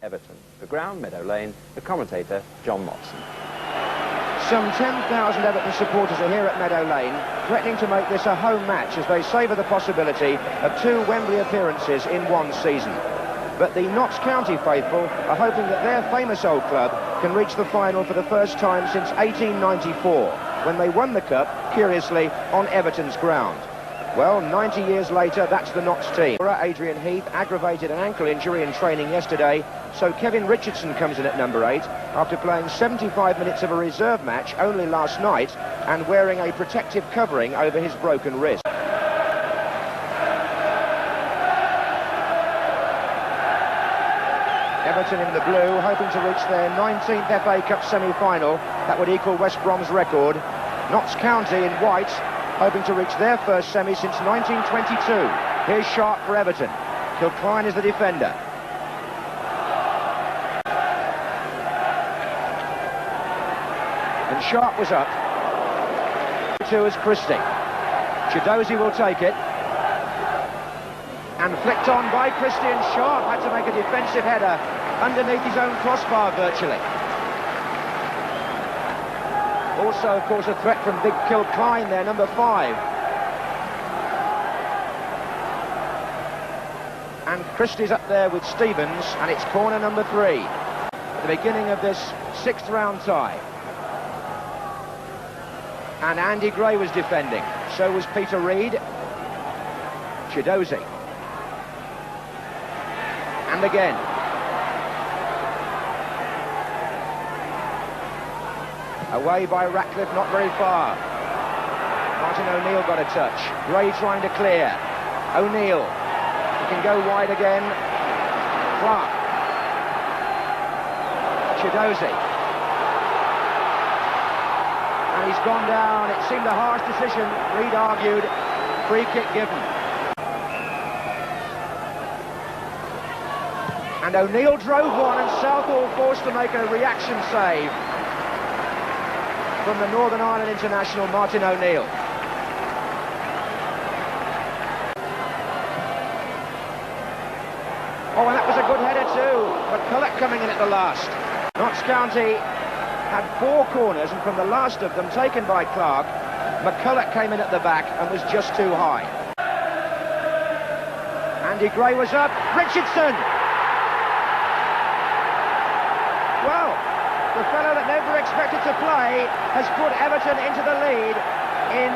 Everton. The ground, Meadow Lane, the commentator, John Motson. Some 10,000 Everton supporters are here at Meadow Lane, threatening to make this a home match as they savour the possibility of 2 Wembley appearances in one season. But the Notts County faithful are hoping that their famous old club can reach the final for the first time since 1894, when they won the cup, curiously, on Everton's ground. Well, 90 years later, that's the Notts team. Adrian Heath aggravated an ankle injury in training yesterday, so Kevin Richardson comes in at number 8 after playing 75 minutes of a reserve match only last night and wearing a protective covering over his broken wrist. Everton in the blue, hoping to reach their 19th FA Cup semi-final. That would equal West Brom's record. Notts County in white, hoping to reach their first semi since 1922. Here's Sharp for Everton. Kilcline is the defender. And Sharp was up. 2 is Christie. Chidozie will take it. And flicked on by Christie, and Sharp had to make a defensive header underneath his own crossbar virtually. Also, of course, a threat from big Kilcline there, number 5. And Christie's up there with Stevens, and it's corner number 3. At the beginning of this 6th round tie. And Andy Gray was defending. So was Peter Reid. Chidozie. And again. Away by Ratcliffe, not very far. Martin O'Neill got a touch. Gray trying to clear. O'Neill. He can go wide again. Clark. Chidozie. And he's gone down. It seemed a harsh decision. Reid argued. Free kick given. And O'Neill drove one, and Southall forced to make a reaction save from the Northern Ireland international, Martin O'Neill. Oh, and that was a good header too. McCulloch coming in at the last. Notts County had 4 corners, and from the last of them, taken by Clark, McCulloch came in at the back and was just too high. Andy Gray was up. Richardson! Well, the fellow that never expected to play has put Everton into the lead in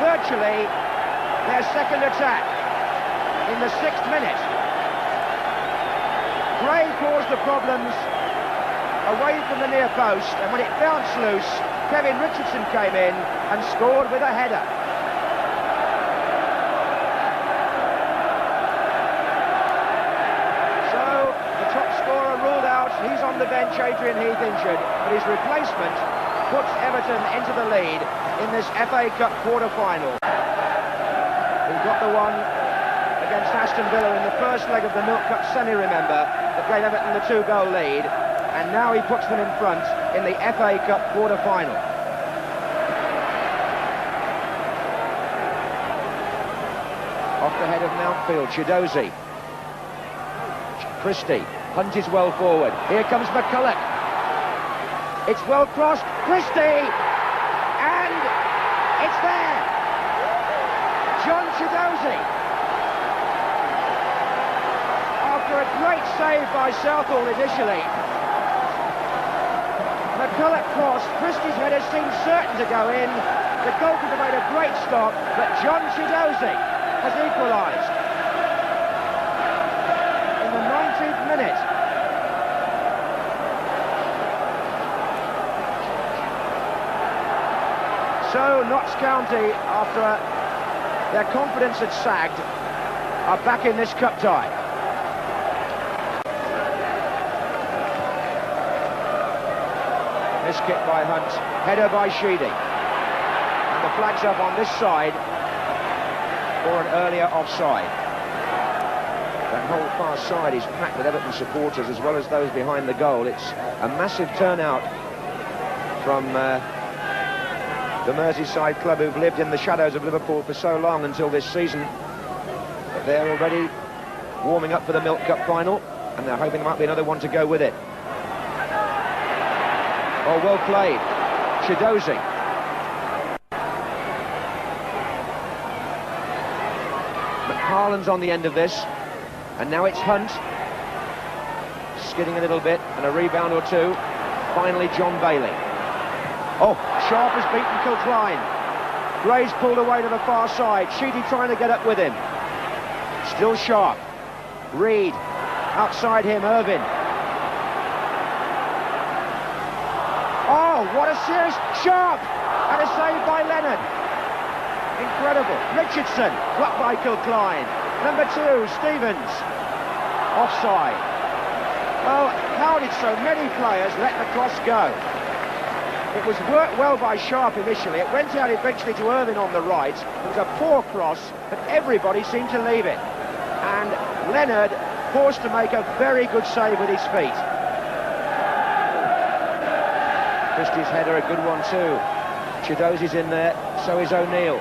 virtually their second attack in the 6th minute. Gray caused the problems away from the near post, and when it bounced loose, Kevin Richardson came in and scored with a header. He's on the bench, Adrian Heath injured, but his replacement puts Everton into the lead in this FA Cup quarter-final. He got the one against Aston Villa in the first leg of the Milk Cup semi, remember, that gave Everton the 2-goal lead, and now he puts them in front in the FA Cup quarter-final. Off the head of Mountfield, Chidozie. Christie. Hunt is well forward. Here comes McCulloch. It's well crossed. Christie! And it's there! John Chidozie. After a great save by Southall initially. McCulloch crossed. Christie's header seemed certain to go in. The goalkeeper made a great stop, but John Chidozie has equalised. In the 19th minute. So Notts County, after their confidence had sagged, are back in this cup tie. This kick by Hunt, header by Sheedy. And the flag's up on this side for an earlier offside. That whole far side is packed with Everton supporters as well as those behind the goal. It's a massive turnout from the Merseyside club who've lived in the shadows of Liverpool for so long until this season. But they're already warming up for the Milk Cup final, and they're hoping there might be another one to go with it. Oh, well played. Chidozie. McFarlane's on the end of this, and now it's Hunt. Skidding a little bit, and a rebound or two. Finally, John Bailey. Oh, Sharp has beaten Kilcline. Gray's pulled away to the far side. Sheedy trying to get up with him. Still Sharp. Reed. Outside him, Irvin. Oh, what a serious... Sharp! And a save by Leonard. Incredible. Richardson, blocked by Kilcline. Number 2, Stevens. Offside. Well, how did so many players let the cross go? It was worked well by Sharp initially. It went out eventually to Irvin on the right. It was a poor cross, but everybody seemed to leave it. And Leonard forced to make a very good save with his feet. Christie's header, a good one too. Chidozie's in there, so is O'Neill.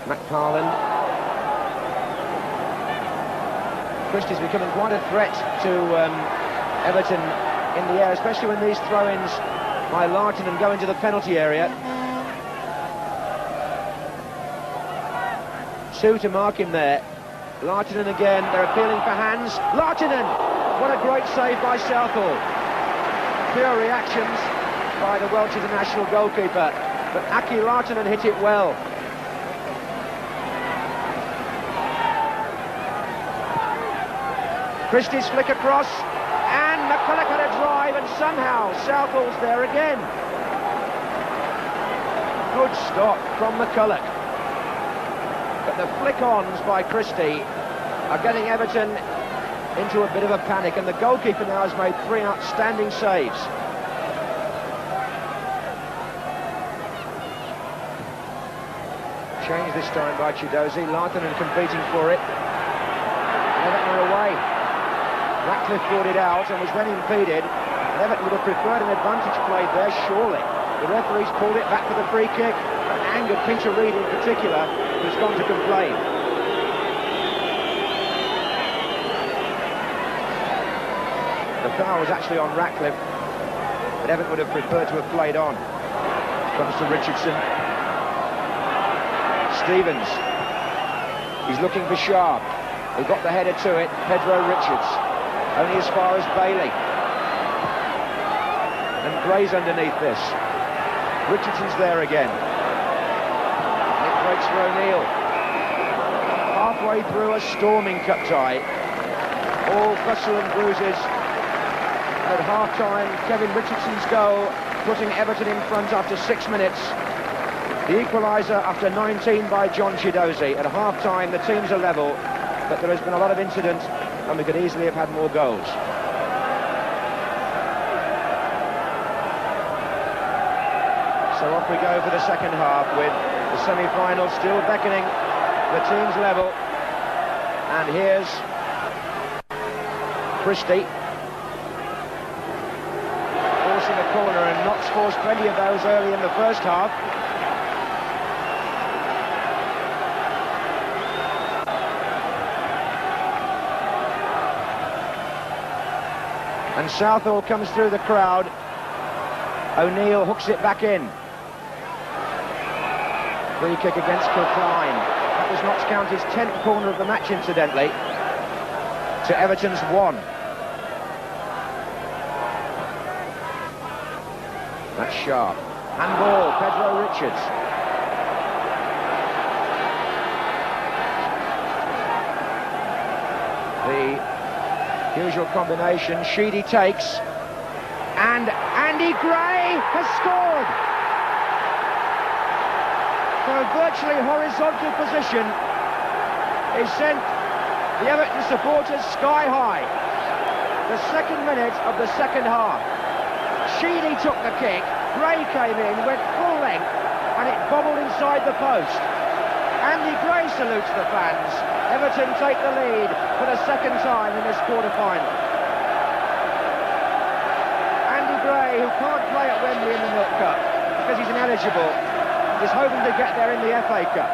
McFarlane. Christie's becoming quite a threat to Everton in the air, especially when these throw-ins by Lartinen go into the penalty area. 2 to mark him there. Lartinen again, they're appealing for hands. Lartinen! What a great save by Southall. Pure reactions by the Welsh international goalkeeper, but Aki Lartinen hit it well. Christie's flick across, and McCulloch had a drive, and somehow Southall's there again. Good stop from McCulloch. But the flick-ons by Christie are getting Everton into a bit of a panic, and the goalkeeper now has made 3 outstanding saves. Changed this time by Chidozie. Lartinen competing for it. Everton are away. Ratcliffe brought it out and was then impeded. And Everton would have preferred an advantage played there, surely. The referee's pulled it back for the free kick. And angered Peter Reid in particular, who's gone to complain. The foul was actually on Ratcliffe, but Everton would have preferred to have played on. Comes to Richardson. Stevens. He's looking for Sharp. He got the header to it. Pedro Richards. Only as far as Bailey. And Gray's underneath this. Richardson's there again. And it breaks for O'Neill. Halfway through a storming cup tie. All bustle and bruises. At half-time, Kevin Richardson's goal, putting Everton in front after 6 minutes. The equaliser after 19 by John Chidozie. At half-time, the teams are level, but there has been a lot of incident, and we could easily have had more goals. So off we go for the second half, with the semi-final still beckoning, the teams level. And here's Christie. Forcing a corner, and Knox forced plenty of those early in the first half. And Southall comes through the crowd. O'Neill hooks it back in. Free kick against Kilcline. That was Notts County's 10th corner of the match, incidentally, to Everton's 1. That's Sharp. Handball, Pedro Richards. The usual combination. Sheedy takes, and Andy Gray has scored. For a virtually horizontal position, he sent the Everton supporters sky high. The 2nd minute of the second half. Sheedy took the kick, Gray came in, went full length, and it bobbled inside the post. Andy Gray salutes the fans. Everton take the lead for the 2nd time in this quarter-final. Andy Gray, who can't play at Wembley in the Milk Cup because he's ineligible, is hoping to get there in the FA Cup.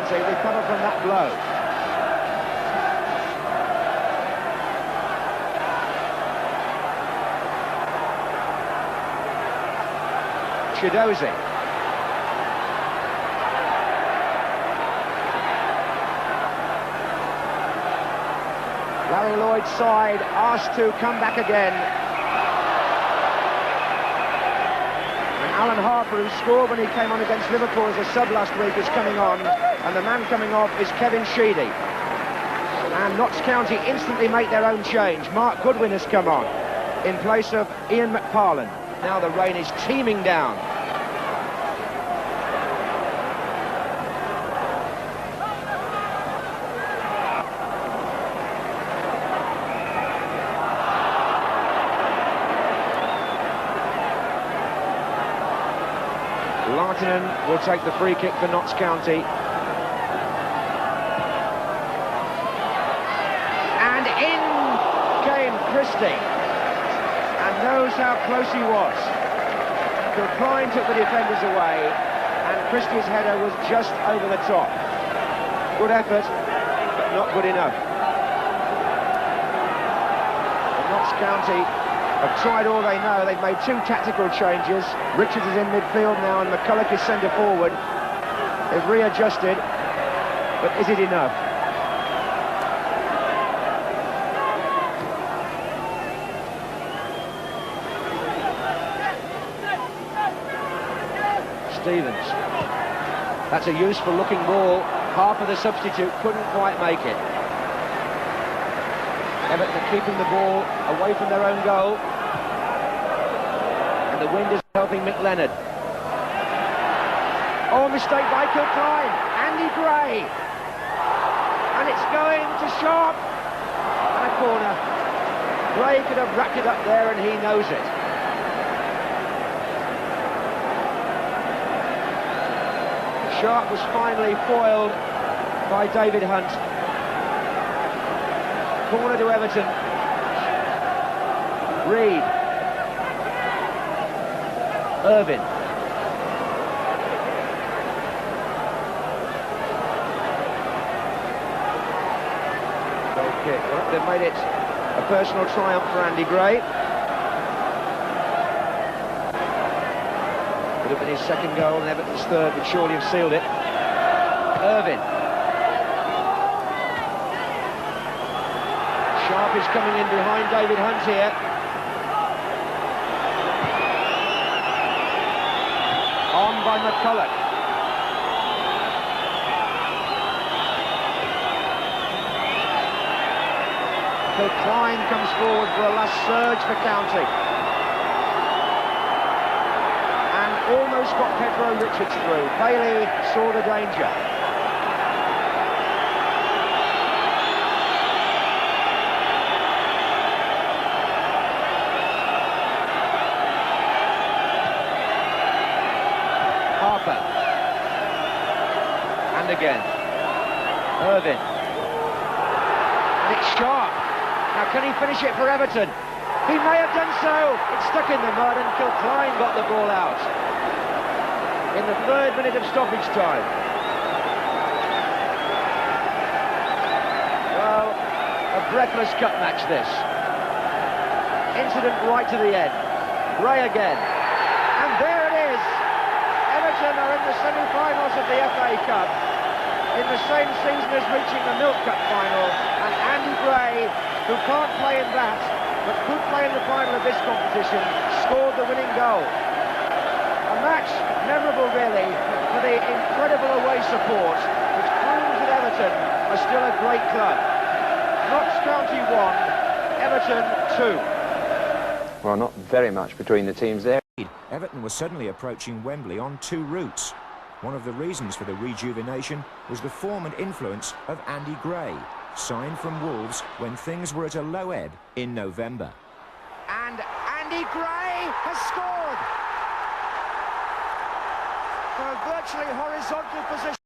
County recover from that blow. Chidozie. Larry Lloyd's side asked to come back again. And Alan Harper, who scored when he came on against Liverpool as a sub last week, is coming on. And the man coming off is Kevin Sheedy. And Notts County instantly make their own change. Mark Goodwin has come on in place of Ian McParland. Now the rain is teeming down. Lartinen will take the free kick for Notts County. And in came Christie. And knows how close he was. Klein took the defenders away, and Christie's header was just over the top. Good effort, but not good enough. Notts County have tried all they know. They've made 2 tactical changes. Richardson is in midfield now, and McCulloch is centre forward. They've readjusted, but is it enough? Stevens. That's a useful looking ball. Harper, the substitute, couldn't quite make it. Everton are keeping the ball away from their own goal. And the wind is helping Mick Leonard. Oh, mistake by Klein. Andy Gray. And it's going to Sharp. And a corner. Gray could have wrapped it up there, and he knows it. Sharp was finally foiled by David Hunt. Corner to Everton. Reed. Irvin. Goal kick. Well, they've made it a personal triumph for Andy Gray. Would have been his second goal, and Everton's third would surely have sealed it. Irvin. Sharp is coming in behind David Hunt here. On by McCulloch. Klein comes forward for a last surge for County. Almost got Pedro Richards through. Bailey saw the danger. Harper. And again. Irvin. And it's Sharp. Now can he finish it for Everton? He may have done so. It's stuck in the mud, and Klein got the ball out in the 3rd minute of stoppage time. Well, a breathless cup match this. Incident right to the end. Gray again. And there it is. Everton are in the semi-finals of the FA Cup, in the same season as reaching the Milk Cup final, and Andy Gray, who can't play in that, but could play in the final of this competition, scored the winning goal. A match memorable, really, for the incredible away support, which proves that Everton are still a great club. Notts County 1, Everton 2. Well, not very much between the teams there. Everton was suddenly approaching Wembley on 2 routes. One of the reasons for the rejuvenation was the form and influence of Andy Gray, signed from Wolves when things were at a low ebb in November. And Andy Gray has scored! For a virtually horizontal position.